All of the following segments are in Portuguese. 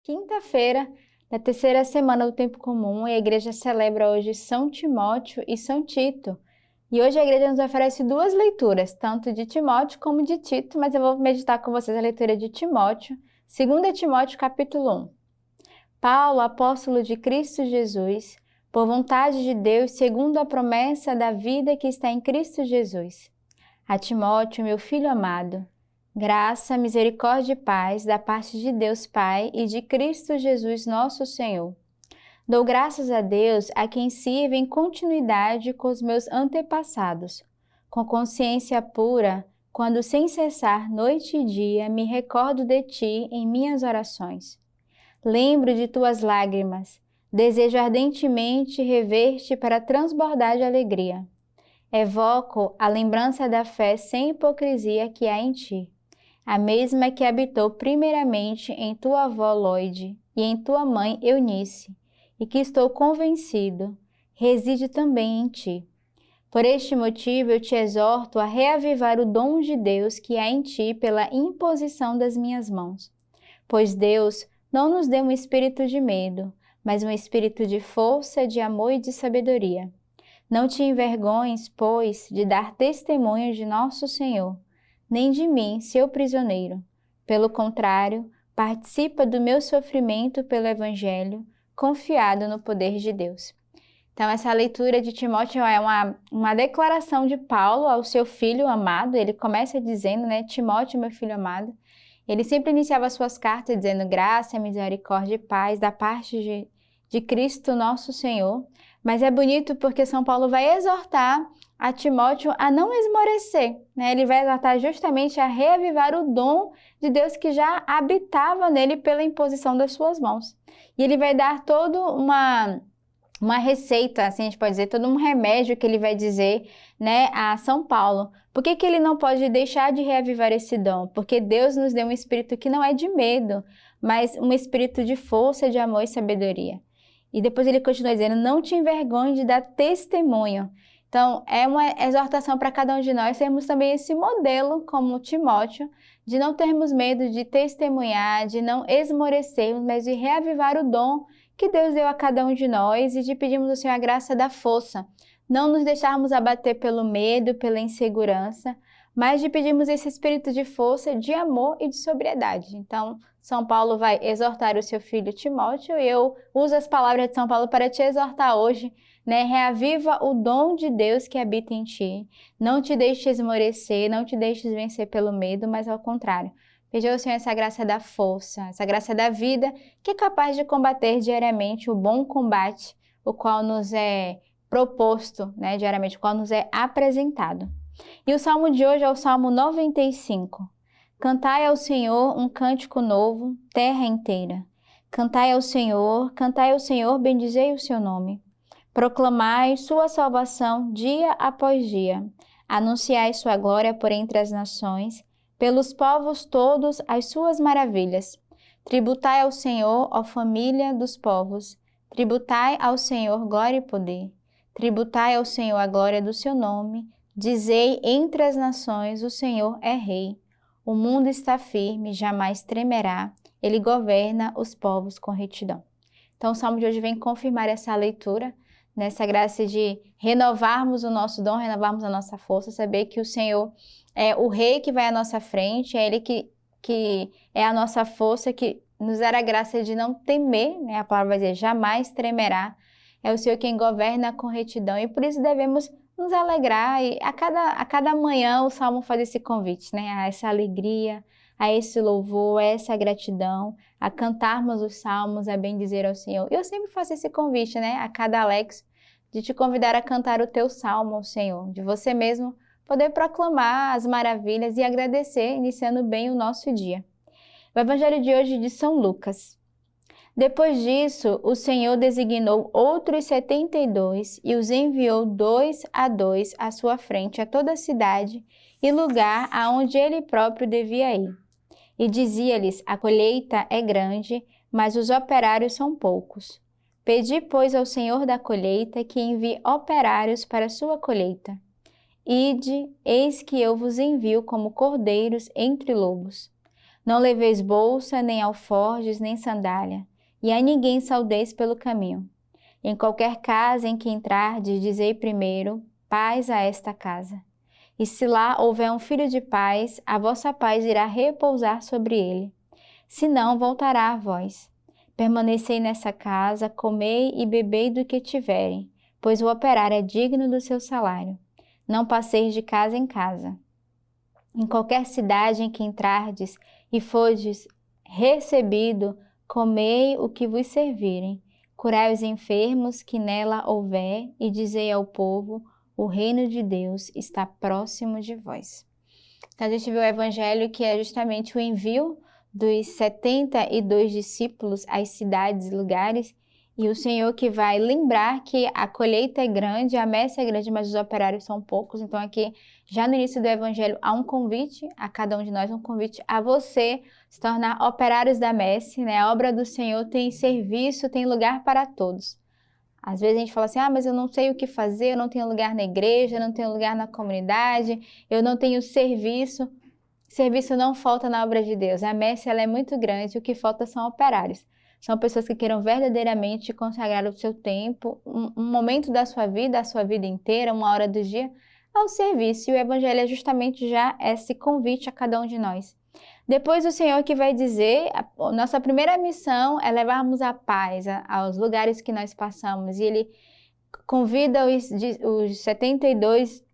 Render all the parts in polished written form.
Quinta-feira da terceira semana do Tempo Comum, e a igreja celebra hoje São Timóteo e São Tito. E hoje a igreja nos oferece duas leituras, tanto de Timóteo como de Tito, mas eu vou meditar com vocês a leitura de Timóteo, 2 Timóteo capítulo 1. Paulo, apóstolo de Cristo Jesus, por vontade de Deus, segundo a promessa da vida que está em Cristo Jesus. A Timóteo, meu filho amado, graça, misericórdia e paz da parte de Deus Pai e de Cristo Jesus nosso Senhor. Dou graças a Deus a quem sirvo em continuidade com os meus antepassados, com consciência pura, quando sem cessar noite e dia me recordo de ti em minhas orações. Lembro de tuas lágrimas, desejo ardentemente rever-te para transbordar de alegria. Evoco a lembrança da fé sem hipocrisia que há em ti, a mesma que habitou primeiramente em tua avó Loide e em tua mãe Eunice, e que estou convencido, reside também em ti. Por este motivo eu te exorto a reavivar o dom de Deus que há em ti pela imposição das minhas mãos. Pois Deus não nos deu um espírito de medo, mas um espírito de força, de amor e de sabedoria. Não te envergonhes, pois, de dar testemunho de nosso Senhor, nem de mim, seu prisioneiro. Pelo contrário, participa do meu sofrimento pelo Evangelho, confiado no poder de Deus. Então, essa leitura de Timóteo é uma declaração de Paulo ao seu filho amado. Ele começa dizendo, Timóteo, meu filho amado. Ele sempre iniciava suas cartas dizendo graça, misericórdia e paz da parte de Cristo nosso Senhor. Mas é bonito porque São Paulo vai exortar a Timóteo a não esmorecer, Ele vai exortar justamente a reavivar o dom de Deus que já habitava nele pela imposição das suas mãos. E ele vai dar toda uma receita, assim a gente pode dizer, todo um remédio que ele vai dizer, a São Paulo. Por que ele não pode deixar de reavivar esse dom? Porque Deus nos deu um espírito que não é de medo, mas um espírito de força, de amor e sabedoria. E depois ele continua dizendo, não te envergonhe de dar testemunho. Então, é uma exortação para cada um de nós termos também esse modelo, como Timóteo, de não termos medo de testemunhar, de não esmorecermos, mas de reavivar o dom que Deus deu a cada um de nós e de pedirmos ao Senhor a graça da força. Não nos deixarmos abater pelo medo, pela insegurança, mas de pedirmos esse espírito de força, de amor e de sobriedade. Então, São Paulo vai exortar o seu filho Timóteo e eu uso as palavras de São Paulo para te exortar hoje, Reaviva o dom de Deus que habita em ti. Não te deixes esmorecer, não te deixes vencer pelo medo, mas ao contrário. Pede ao Senhor essa graça da força, essa graça da vida, que é capaz de combater diariamente o bom combate, o qual nos é proposto, diariamente, o qual nos é apresentado. E o salmo de hoje é o Salmo 95. Cantai ao Senhor um cântico novo, terra inteira. Cantai ao Senhor, bendizei o seu nome. Proclamai sua salvação dia após dia. Anunciai sua glória por entre as nações, pelos povos todos as suas maravilhas. Tributai ao Senhor, ó família dos povos. Tributai ao Senhor glória e poder. Tributai ao Senhor a glória do seu nome. Dizei entre as nações, o Senhor é rei. O mundo está firme, jamais tremerá. Ele governa os povos com retidão. Então o Salmo de hoje vem confirmar essa leitura, nessa graça de renovarmos o nosso dom, renovarmos a nossa força, saber que o Senhor é o Rei que vai à nossa frente, é Ele que é a nossa força, que nos dará a graça de não temer, A palavra vai dizer, jamais tremerá. É o Senhor quem governa com retidão e por isso devemos nos alegrar. E a cada manhã o Salmo faz esse convite, a essa alegria, a esse louvor, a essa gratidão, a cantarmos os salmos, a bendizer ao Senhor. Eu sempre faço esse convite, a cada Alex, de te convidar a cantar o teu salmo ao Senhor, de você mesmo poder proclamar as maravilhas e agradecer, iniciando bem o nosso dia. O Evangelho de hoje é de São Lucas. Depois disso, o Senhor designou outros 72 e os enviou 2 a 2 à sua frente a toda a cidade e lugar aonde ele próprio devia ir. E dizia-lhes, a colheita é grande, mas os operários são poucos. Pedi, pois, ao Senhor da colheita que envie operários para a sua colheita. Ide, eis que eu vos envio como cordeiros entre lobos. Não leveis bolsa, nem alforjes, nem sandália, e a ninguém saudeis pelo caminho. Em qualquer casa em que entrardes, dizei primeiro, paz a esta casa. E se lá houver um filho de paz, a vossa paz irá repousar sobre ele. Se não, voltará a vós. Permanecei nessa casa, comei e bebei do que tiverem, pois o operário é digno do seu salário. Não passeis de casa em casa. Em qualquer cidade em que entrardes e fordes recebido, comei o que vos servirem. Curai os enfermos que nela houver e dizei ao povo, o reino de Deus está próximo de vós. Então, a gente viu o evangelho que é justamente o envio dos 72 discípulos às cidades e lugares, e o Senhor que vai lembrar que a colheita é grande, a messe é grande, mas os operários são poucos. Então aqui, já no início do evangelho, há um convite a cada um de nós, um convite a você se tornar operários da messe, né? A obra do Senhor tem serviço, tem lugar para todos. Às vezes a gente fala assim, mas eu não sei o que fazer, eu não tenho lugar na igreja, eu não tenho lugar na comunidade, eu não tenho serviço. Serviço não falta na obra de Deus. A messe ela é muito grande, o que falta são operários. São pessoas que queiram verdadeiramente consagrar o seu tempo, um momento da sua vida, a sua vida inteira, uma hora do dia, ao serviço. E o Evangelho é justamente já esse convite a cada um de nós. Depois o Senhor que vai dizer, a nossa primeira missão é levarmos a paz aos lugares que nós passamos. E Ele convida os 72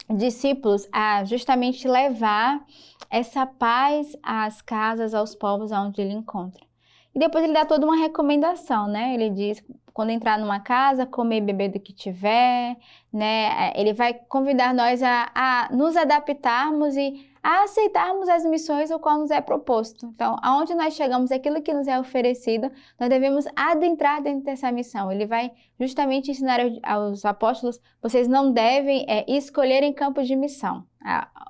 discípulos a justamente levar essa paz às casas, aos povos onde Ele encontra. E depois ele dá toda uma recomendação, né? Ele diz, quando entrar numa casa, comer e beber do que tiver, né? Ele vai convidar nós a nos adaptarmos e a aceitarmos as missões o qual nos é proposto. Então, aonde nós chegamos, aquilo que nos é oferecido, nós devemos adentrar dentro dessa missão. Ele vai justamente ensinar aos apóstolos, vocês não devem escolher em campo de missão.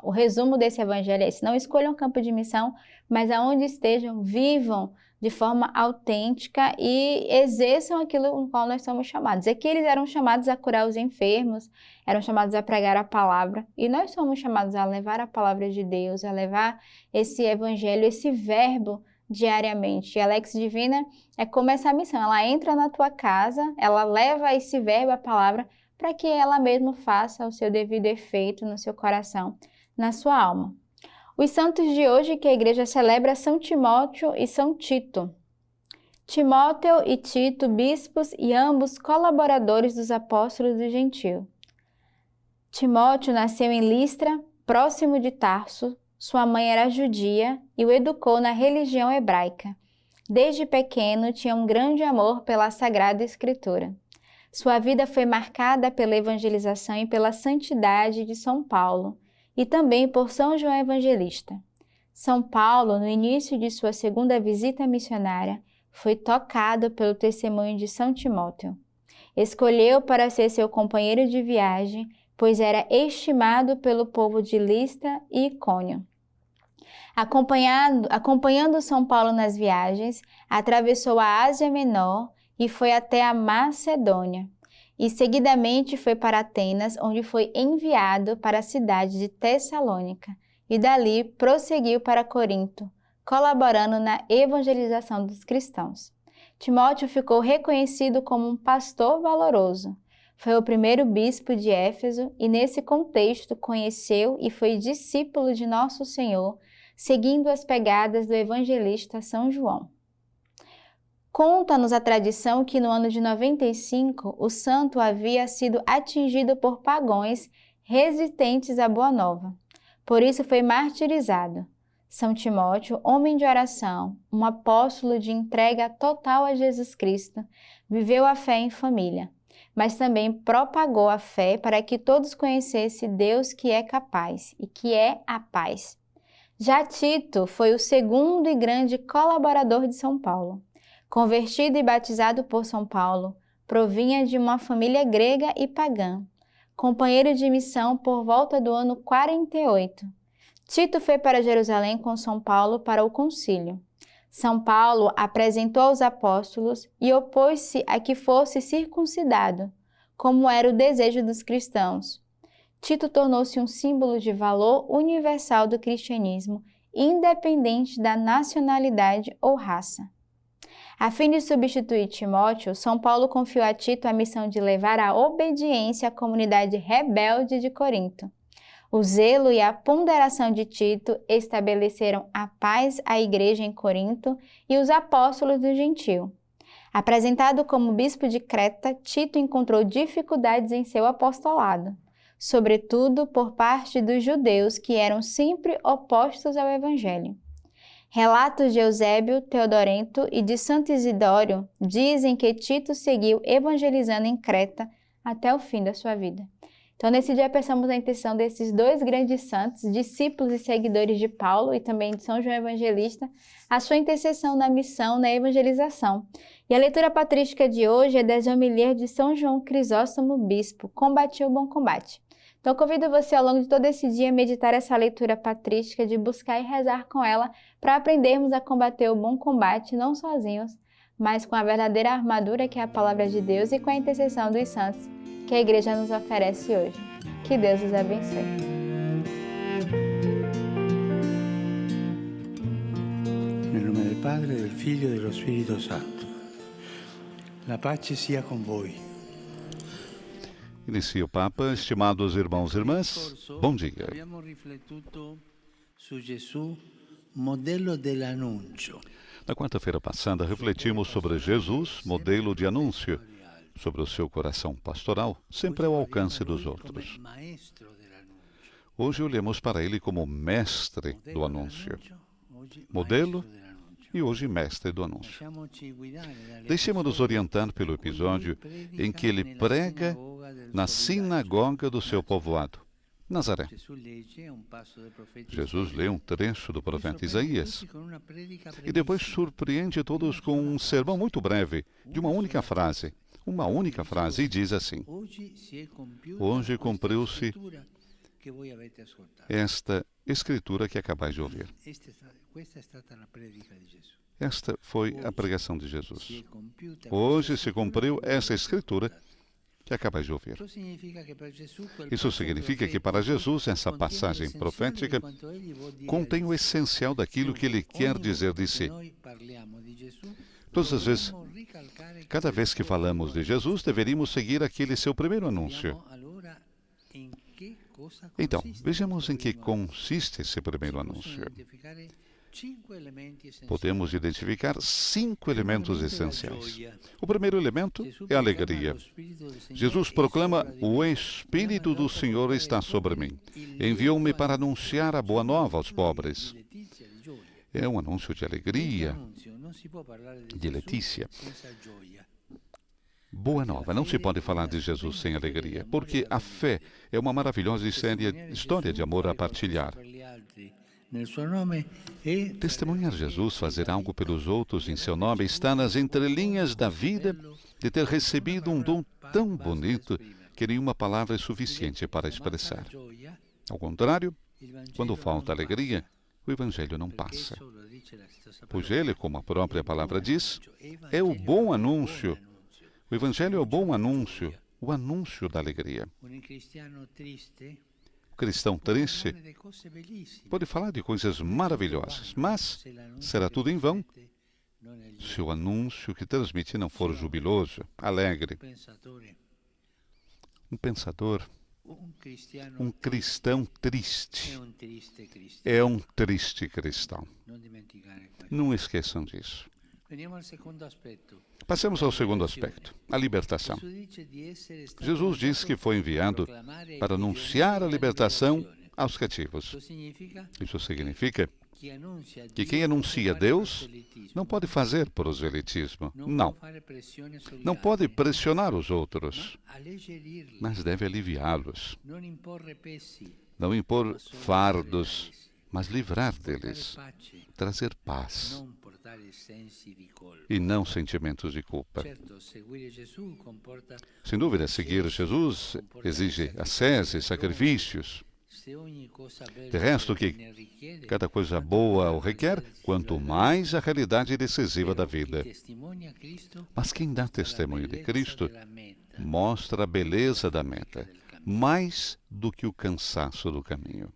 O resumo desse evangelho é esse, não escolham campo de missão, mas aonde estejam, vivam de forma autêntica e exerçam aquilo com qual nós somos chamados. Aqui eles eram chamados a curar os enfermos, eram chamados a pregar a palavra, e nós somos chamados a levar a palavra de Deus, a levar esse evangelho, esse verbo diariamente. E a Lex Divina é como essa missão, ela entra na tua casa, ela leva esse verbo, a palavra, para que ela mesma faça o seu devido efeito no seu coração, na sua alma. Os santos de hoje que a igreja celebra São Timóteo e São Tito. Timóteo e Tito, bispos e ambos colaboradores dos apóstolos do Gentio. Timóteo nasceu em Listra, próximo de Tarso. Sua mãe era judia e o educou na religião hebraica. Desde pequeno tinha um grande amor pela Sagrada Escritura. Sua vida foi marcada pela evangelização e pela santidade de São Paulo, e também por São João Evangelista. São Paulo, no início de sua segunda visita missionária, foi tocado pelo testemunho de São Timóteo. Escolheu para ser seu companheiro de viagem, pois era estimado pelo povo de Listra e Icônio. Acompanhando São Paulo nas viagens, atravessou a Ásia Menor e foi até a Macedônia. E seguidamente foi para Atenas, onde foi enviado para a cidade de Tessalônica, e dali prosseguiu para Corinto, colaborando na evangelização dos cristãos. Timóteo ficou reconhecido como um pastor valoroso. Foi o primeiro bispo de Éfeso e, nesse contexto, conheceu e foi discípulo de Nosso Senhor, seguindo as pegadas do evangelista São João. Conta-nos a tradição que no ano de 95 o santo havia sido atingido por pagões resistentes à Boa Nova. Por isso foi martirizado. São Timóteo, homem de oração, um apóstolo de entrega total a Jesus Cristo, viveu a fé em família, mas também propagou a fé para que todos conhecessem Deus que é capaz e que é a paz. Já Tito foi o segundo e grande colaborador de São Paulo. Convertido e batizado por São Paulo, provinha de uma família grega e pagã. Companheiro de missão por volta do ano 48. Tito foi para Jerusalém com São Paulo para o concílio. São Paulo apresentou aos apóstolos e opôs-se a que fosse circuncidado, como era o desejo dos cristãos. Tito tornou-se um símbolo de valor universal do cristianismo independente da nacionalidade ou raça. A fim de substituir Timóteo, São Paulo confiou a Tito a missão de levar a obediência à comunidade rebelde de Corinto. O zelo e a ponderação de Tito estabeleceram a paz à igreja em Corinto e os apóstolos do gentio. Apresentado como bispo de Creta, Tito encontrou dificuldades em seu apostolado, sobretudo por parte dos judeus que eram sempre opostos ao evangelho. Relatos de Eusébio, Teodorento e de Santo Isidório dizem que Tito seguiu evangelizando em Creta até o fim da sua vida. Então, nesse dia, pensamos na intenção desses dois grandes santos, discípulos e seguidores de Paulo e também de São João Evangelista, a sua intercessão na missão, na evangelização. E a leitura patrística de hoje é das homilias de São João Crisóstomo Bispo, Combati o Bom Combate. Então, convido você ao longo de todo esse dia a meditar essa leitura patrística, de buscar e rezar com ela para aprendermos a combater o bom combate, não sozinhos, mas com a verdadeira armadura que é a palavra de Deus e com a intercessão dos santos que a Igreja nos oferece hoje. Que Deus os abençoe. Nel nome del Padre, del Figlio e dello Spirito Santo. La pace sia con voi. Inicia o Papa. Estimados irmãos e irmãs, bom dia. Abbiamo riflettuto su Gesù, modello dell'annuncio. Na quarta-feira passada, refletimos sobre Jesus, modelo de anúncio, sobre o seu coração pastoral, sempre ao alcance dos outros. Hoje olhamos para ele como mestre do anúncio, modelo e hoje mestre do anúncio. Deixemos-nos orientar pelo episódio em que ele prega na sinagoga do seu povoado, Nazaré. Jesus lê um trecho do profeta Isaías e depois surpreende todos com um sermão muito breve, de uma única frase, e diz assim: hoje cumpriu-se esta escritura que acabais de ouvir. Esta foi a pregação de Jesus. Hoje se cumpriu essa escritura que acabais de ouvir. Isso significa que para Jesus essa passagem profética contém o essencial daquilo que ele quer dizer de si. Todas as vezes, cada vez que falamos de Jesus, deveríamos seguir aquele seu primeiro anúncio. Então, vejamos em que consiste esse primeiro anúncio. Podemos identificar 5 elementos essenciais. O primeiro elemento é a alegria. Jesus proclama: o Espírito do Senhor está sobre mim. Enviou-me para anunciar a boa nova aos pobres. É um anúncio de alegria, de letícia. Boa nova. Não se pode falar de Jesus sem alegria, porque a fé é uma maravilhosa e séria história de amor a partilhar. Testemunhar Jesus, fazer algo pelos outros em seu nome, está nas entrelinhas da vida de ter recebido um dom tão bonito que nenhuma palavra é suficiente para expressar. Ao contrário, quando falta alegria, o Evangelho não passa. Pois ele, como a própria palavra diz, é o bom anúncio. O Evangelho é o bom anúncio, o anúncio da alegria. O cristão triste pode falar de coisas maravilhosas, mas será tudo em vão se o anúncio que transmite não for jubiloso, alegre. Um pensador, um cristão triste, é um triste cristão. Não esqueçam disso. Passemos ao segundo aspecto, a libertação. Jesus diz que foi enviado para anunciar a libertação aos cativos. Isso significa que quem anuncia Deus não pode fazer proselitismo. Não pode pressionar os outros, mas deve aliviá-los. Não impor fardos, mas livrar deles. Trazer paz e não sentimentos de culpa. Sem dúvida, seguir Jesus exige ascese, sacrifícios. De resto, que cada coisa boa o requer, quanto mais a realidade decisiva da vida. Mas quem dá testemunho de Cristo mostra a beleza da meta, mais do que o cansaço do caminho.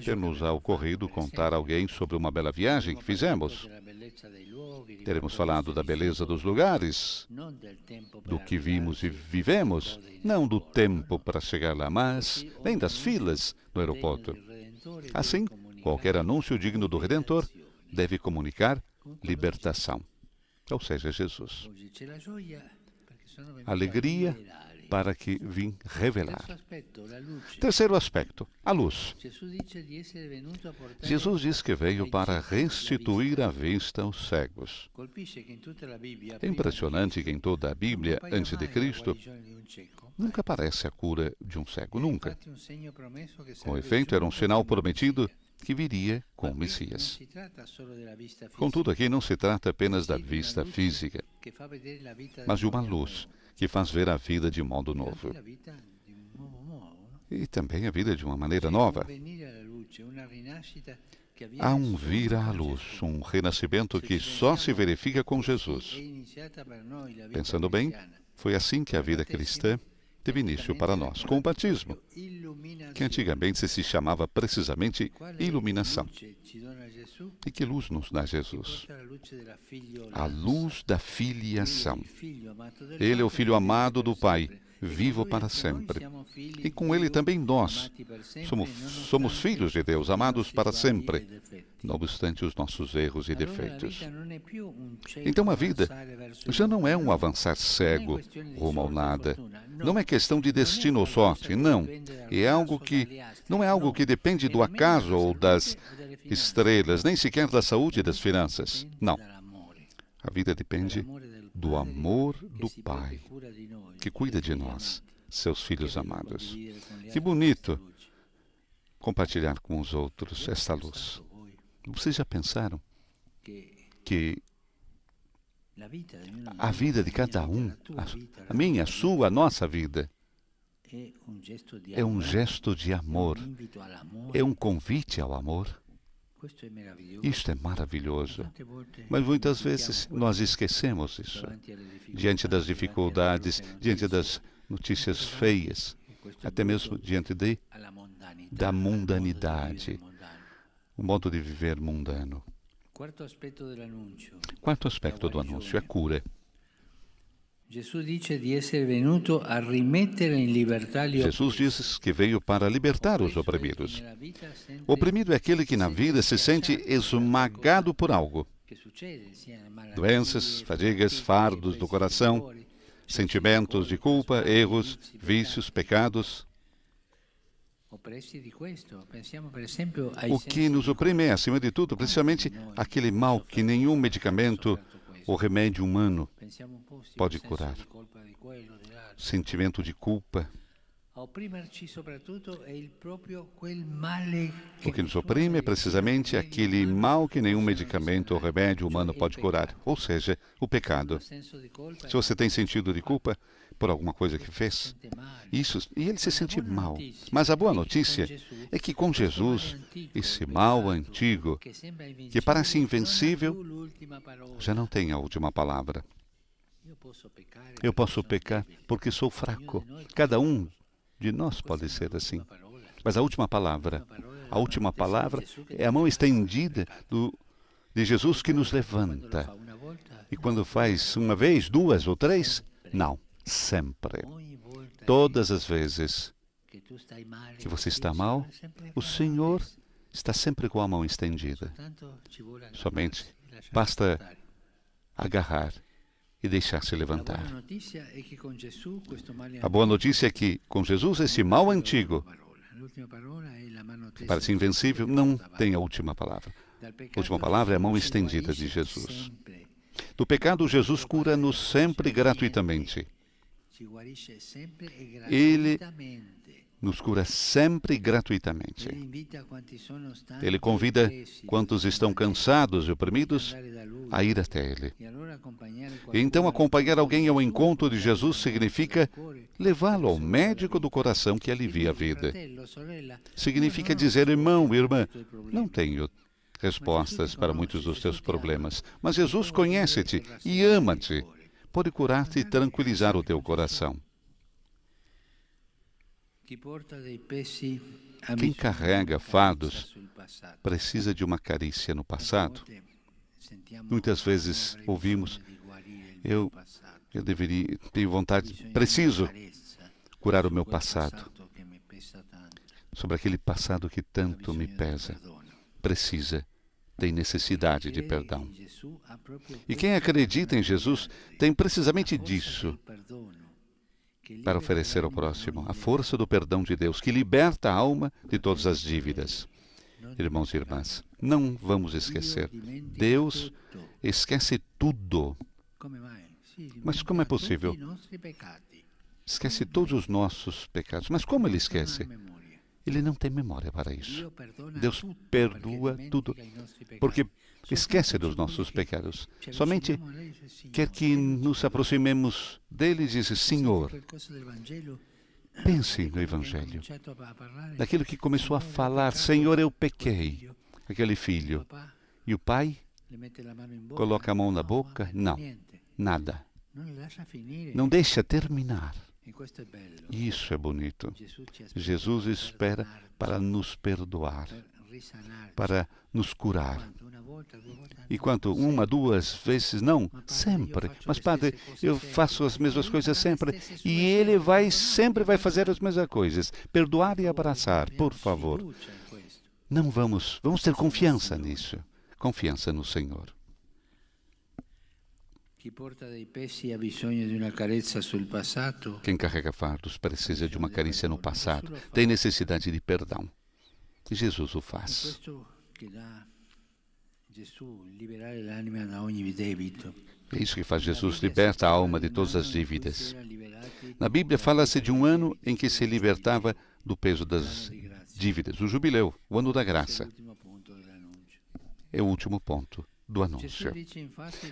Ter-nos ocorrido contar a alguém sobre uma bela viagem que fizemos. Teremos falado da beleza dos lugares, do que vimos e vivemos, não do tempo para chegar lá, mas nem das filas no aeroporto. Assim, qualquer anúncio digno do Redentor deve comunicar libertação, ou seja, Jesus. Alegria para que vim revelar. Terceiro aspecto, a luz. Jesus diz que veio para restituir a vista aos cegos. É impressionante que em toda a Bíblia, antes de Cristo, nunca aparece a cura de um cego, nunca. Com efeito, era um sinal prometido que viria com o Messias. Contudo, aqui não se trata apenas da vista física, mas de uma luz que faz ver a vida de modo novo. E também a vida de uma maneira nova. Há um vir à luz, um renascimento que só se verifica com Jesus. Pensando bem, foi assim que a vida cristã teve início para nós, com o batismo, que antigamente se chamava precisamente iluminação. E que luz nos dá Jesus? A luz da filiação. Ele é o Filho amado do Pai, vivo para sempre. E com ele também nós somos filhos de Deus, amados para sempre, não obstante os nossos erros e defeitos. Então a vida já não é um avançar cego rumo ao nada. Não é questão de destino ou sorte, não. Não é algo que depende do acaso ou das estrelas, nem sequer da saúde e das finanças. Não. A vida depende do amor do Pai, que cuida de nós, seus filhos amados. Que bonito compartilhar com os outros esta luz. Vocês já pensaram que a vida de cada um, a minha, a sua, a nossa vida, é um gesto de amor, é um convite ao amor? Isto é maravilhoso, mas muitas vezes nós esquecemos isso. Diante das dificuldades, diante das notícias feias, até mesmo diante da mundanidade, o modo de viver mundano. Quarto aspecto do anúncio é cura. Jesus diz que veio para libertar os oprimidos. O oprimido é aquele que na vida se sente esmagado por algo. Doenças, fadigas, fardos do coração, sentimentos de culpa, erros, vícios, pecados. O que nos oprime é, acima de tudo, precisamente aquele mal que nenhum medicamento ou remédio humano pode curar. Sentimento de culpa. O que nos oprime é precisamente aquele mal que nenhum medicamento ou remédio humano pode curar, ou seja, o pecado. Se você tem sentido de culpa por alguma coisa que fez, e ele se sente mal. Mas a boa notícia é que com Jesus, esse mal antigo, que parece invencível, já não tem a última palavra. Eu posso pecar porque sou fraco. Cada um de nós pode ser assim. Mas a última palavra é a mão estendida de Jesus que nos levanta. E quando faz uma vez, duas ou três, não, sempre. Todas as vezes que você está mal, o Senhor está sempre com a mão estendida. Somente basta agarrar e deixar-se levantar. A boa notícia é que, com Jesus, esse mal antigo, que parece invencível, não tem a última palavra. A última palavra é a mão estendida de Jesus. Do pecado, Jesus cura-nos sempre gratuitamente. Ele nos cura sempre gratuitamente. Ele convida quantos estão cansados e oprimidos a ir até Ele. E então, acompanhar alguém ao encontro de Jesus significa levá-lo ao médico do coração que alivia a vida. Significa dizer, irmão, irmã, não tenho respostas para muitos dos teus problemas, mas Jesus conhece-te e ama-te. pode curar-te e tranquilizar o teu coração. Quem carrega fardos precisa de uma carícia no passado. Muitas vezes ouvimos, eu tenho vontade, preciso curar o meu passado, sobre aquele passado que tanto me pesa. Tem necessidade de perdão. E quem acredita em Jesus tem precisamente disso para oferecer ao próximo, a força do perdão de Deus, que liberta a alma de todas as dívidas. Irmãos e irmãs, não vamos esquecer, Deus esquece tudo. Mas como é possível? Esquece todos os nossos pecados. Mas como Ele esquece? Ele não tem memória para isso. Deus perdoa tudo, porque esquece dos nossos pecados. Somente quer que nos aproximemos dele e diz, Senhor, pense no Evangelho, daquilo que começou a falar, Senhor, eu pequei, aquele filho. E o pai coloca a mão na boca? Não, nada. Não deixa terminar. Isso é bonito. Jesus espera para nos perdoar, para nos curar. E quanto? Uma, duas vezes? Não, sempre. Mas, padre, eu faço as mesmas coisas sempre. E ele sempre vai fazer as mesmas coisas. Perdoar e abraçar, por favor. Não vamos ter confiança nisso. Confiança no Senhor. Quem carrega fardos precisa de uma carícia no passado, tem necessidade de perdão. E Jesus o faz. É isso que faz Jesus, liberta a alma de todas as dívidas. Na Bíblia fala-se de um ano em que se libertava do peso das dívidas, o jubileu, o ano da graça. É o último ponto do anúncio.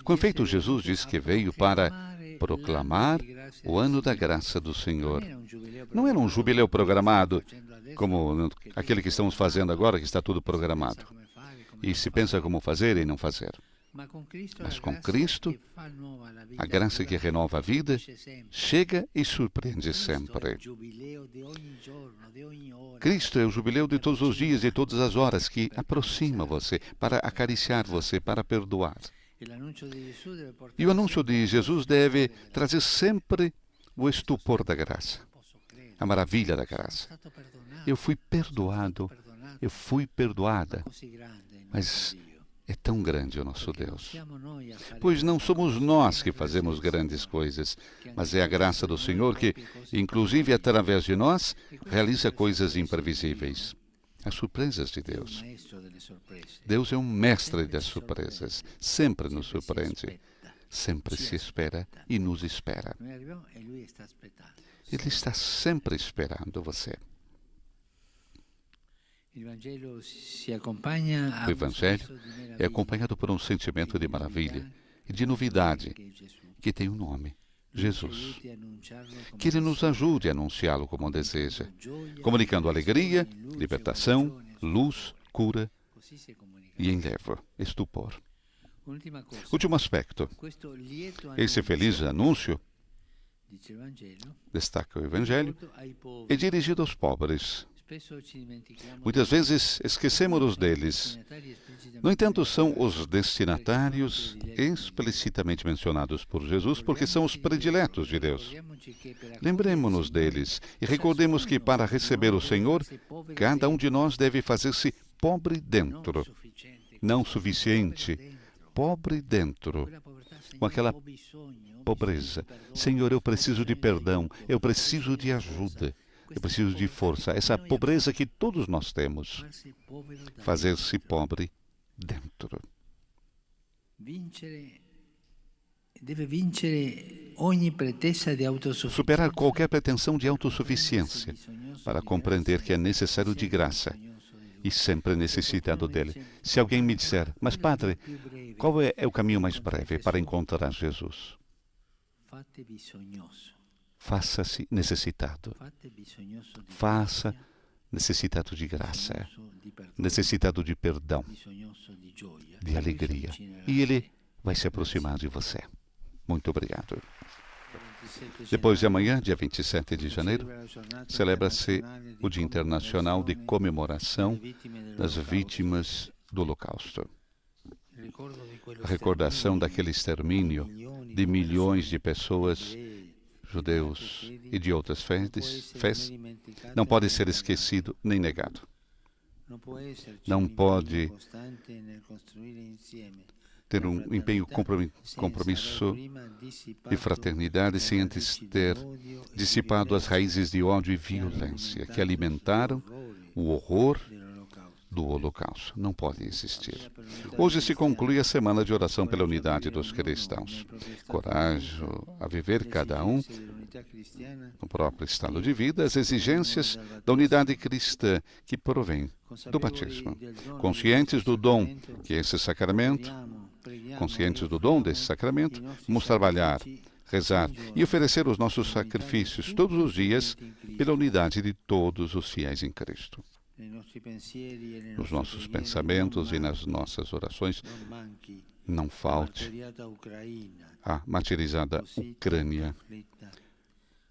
Com efeito, Jesus diz que veio para proclamar o ano da graça do Senhor. Não era um jubileu programado, como aquele que estamos fazendo agora, que está tudo programado. E se pensa como fazer e não fazer. Mas com Cristo, a graça que renova a vida chega e surpreende sempre. Cristo é o jubileu de todos os dias e todas as horas que aproxima você, para acariciar você, para perdoar. E o anúncio de Jesus deve trazer sempre o estupor da graça, a maravilha da graça. Eu fui perdoado, eu fui perdoada, mas é tão grande o nosso Deus. Pois não somos nós que fazemos grandes coisas, mas é a graça do Senhor que, inclusive através de nós, realiza coisas imprevisíveis. As surpresas de Deus. Deus é um mestre das surpresas. Sempre nos surpreende. Sempre se espera e nos espera. Ele está sempre esperando você. O Evangelho é acompanhado por um sentimento de maravilha e de novidade, que tem um nome, Jesus. Que Ele nos ajude a anunciá-lo como deseja, comunicando alegria, libertação, luz, cura e enlevo, estupor. Último aspecto. Esse feliz anúncio, destaca o Evangelho, é dirigido aos pobres. Muitas vezes esquecemos deles. No entanto, são os destinatários explicitamente mencionados por Jesus porque são os prediletos de Deus. Lembremos-nos deles e recordemos que para receber o Senhor, cada um de nós deve fazer-se pobre dentro, não suficiente, pobre dentro, com aquela pobreza. Senhor, eu preciso de perdão, eu preciso de ajuda. Eu preciso de força, essa pobreza que todos nós temos. Fazer-se pobre dentro. Superar qualquer pretensão de autossuficiência para compreender que é necessário de graça e sempre necessitado dele. Se alguém me disser, mas padre, qual é o caminho mais breve para encontrar Jesus? Faça-se necessitado. Faça necessitado de graça, necessitado de perdão, de alegria. E Ele vai se aproximar de você. Muito obrigado. Depois de amanhã, dia 27 de janeiro, celebra-se o Dia Internacional de Comemoração das Vítimas do Holocausto. A recordação daquele extermínio de milhões de pessoas, judeus e de outras fés, não pode ser esquecido nem negado. Não pode ter um empenho compromisso de fraternidade sem antes ter dissipado as raízes de ódio e violência que alimentaram o horror do Holocausto. Não podem existir. Hoje se conclui a semana de oração pela unidade dos cristãos. Coragem a viver cada um no próprio estado de vida as exigências da unidade cristã que provém do batismo. Conscientes do dom que é esse sacramento, conscientes do dom desse sacramento, vamos trabalhar, rezar e oferecer os nossos sacrifícios todos os dias pela unidade de todos os fiéis em Cristo. Nos nossos pensamentos e nas nossas orações, não falte a martirizada Ucrânia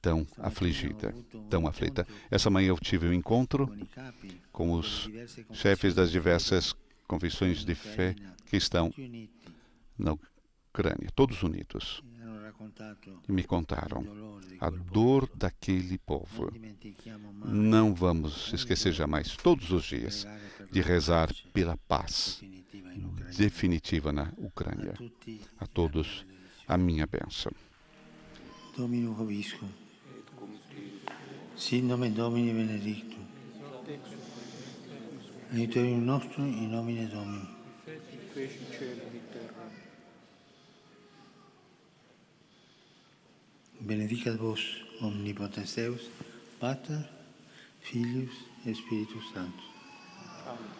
tão afligida, tão aflita. Essa manhã eu tive um encontro com os chefes das diversas confissões de fé que estão na Ucrânia, todos unidos. E me contaram a dor daquele povo. Não vamos esquecer jamais, todos os dias, de rezar pela paz definitiva na Ucrânia. A todos, a minha bênção. Domino Vobiscum. Sit nomen Domini benedictum. Aiuterium nostrum in nomine Domini. Benedicat vos omnipotens Deus, Pater, Filius et Spiritus Sanctus. Amen.